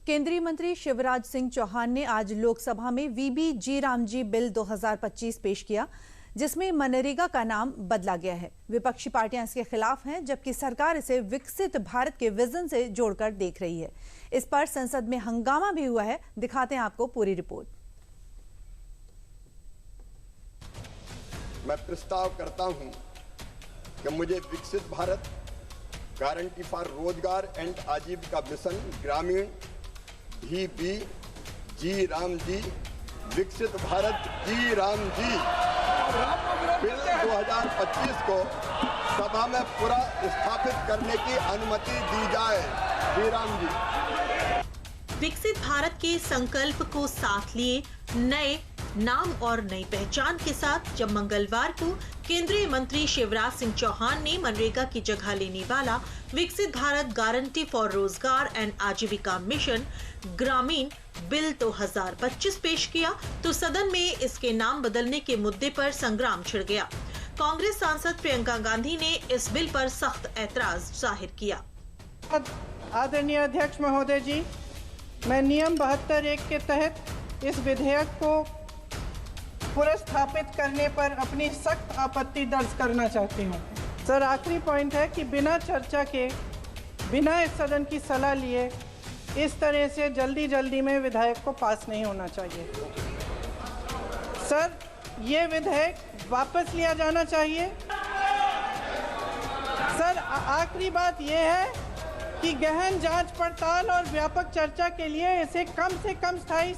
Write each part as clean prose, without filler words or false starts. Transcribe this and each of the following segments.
केंद्रीय मंत्री शिवराज सिंह चौहान ने आज लोकसभा में वीबीजी रामजी बिल 2025 पेश किया, जिसमें मनरेगा का नाम बदला गया है। विपक्षी पार्टियां इसके खिलाफ हैं, जबकि सरकार इसे विकसित भारत के विजन से जोड़कर देख रही है। इस पर संसद में हंगामा भी हुआ है। दिखाते हैं आपको पूरी रिपोर्ट। मैं प्रस्ताव करता हूं कि मुझे विकसित भारत, गारंटी फॉर रोजगार एंड आजीविका मिशन ग्रामीण वीबीजी रामजी विकसित भारत जी राम जी बिल 2025 को सभा में पूरा स्थापित करने की अनुमति दी जाए। जी राम जी। विकसित भारत के संकल्प को साथ लिए नए नाम और नई पहचान के साथ जब मंगलवार को केंद्रीय मंत्री शिवराज सिंह चौहान ने मनरेगा की जगह लेने वाला विकसित भारत गारंटी फॉर रोजगार एंड आजीविका मिशन ग्रामीण बिल 2025 पेश किया तो सदन में इसके नाम बदलने के मुद्दे पर संग्राम छिड़ गया। कांग्रेस सांसद प्रियंका गांधी ने इस बिल पर सख्त ऐतराज जाहिर किया। आदरणीय अध्यक्ष महोदय जी, मैं नियम 72(1) के तहत इस विधेयक को पुनर्स्थापित करने पर अपनी सख्त आपत्ति दर्ज करना चाहती हूँ। सर, आखिरी पॉइंट है कि बिना चर्चा के, बिना इस सदन की सलाह लिए इस तरह से जल्दी में विधेयक को पास नहीं होना चाहिए। सर, ये विधेयक वापस लिया जाना चाहिए। सर, आखिरी बात यह है कि गहन जांच पड़ताल और व्यापक चर्चा के लिए इसे कम से कम स्थायी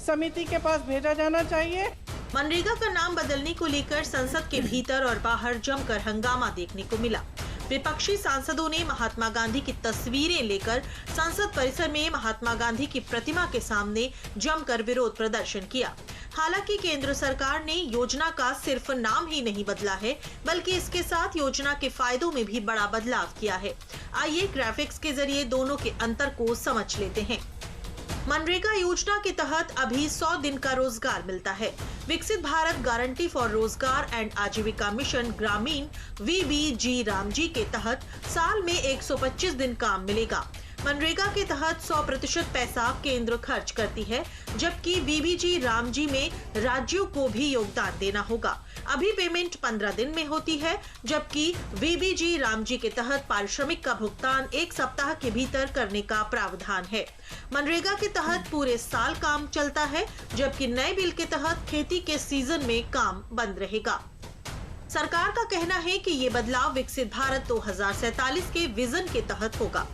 समिति के पास भेजा जाना चाहिए। मनरेगा का नाम बदलने को लेकर संसद के भीतर और बाहर जमकर हंगामा देखने को मिला। विपक्षी सांसदों ने महात्मा गांधी की तस्वीरें लेकर संसद परिसर में महात्मा गांधी की प्रतिमा के सामने जमकर विरोध प्रदर्शन किया। हालांकि केंद्र सरकार ने योजना का सिर्फ नाम ही नहीं बदला है, बल्कि इसके साथ योजना के फायदों में भी बड़ा बदलाव किया है। आइए ग्राफिक्स के जरिए दोनों के अंतर को समझ लेते हैं। मनरेगा योजना के तहत अभी 100 दिन का रोजगार मिलता है। विकसित भारत गारंटी फॉर रोजगार एंड आजीविका मिशन ग्रामीण वीबीजी रामजी के तहत साल में 125 दिन काम मिलेगा। मनरेगा के तहत 100% पैसा केंद्र खर्च करती है, जबकि वीबीजी रामजी में राज्यों को भी योगदान देना होगा। अभी पेमेंट 15 दिन में होती है, जबकि वीबीजी रामजी के तहत पारिश्रमिक का भुगतान 1 सप्ताह के भीतर करने का प्रावधान है। मनरेगा के तहत पूरे साल काम चलता है, जबकि नए बिल के तहत खेती के सीजन में काम बंद रहेगा। सरकार का कहना है कि ये बदलाव विकसित भारत 2047 के विजन के तहत होगा,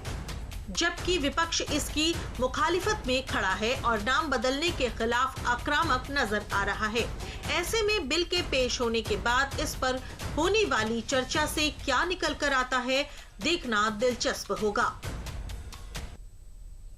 जबकि विपक्ष इसकी मुखालिफत में खड़ा है और नाम बदलने के खिलाफ आक्रामक नजर आ रहा है। ऐसे में बिल के पेश होने के बाद इस पर होने वाली चर्चा से क्या निकल कर आता है, देखना दिलचस्प होगा।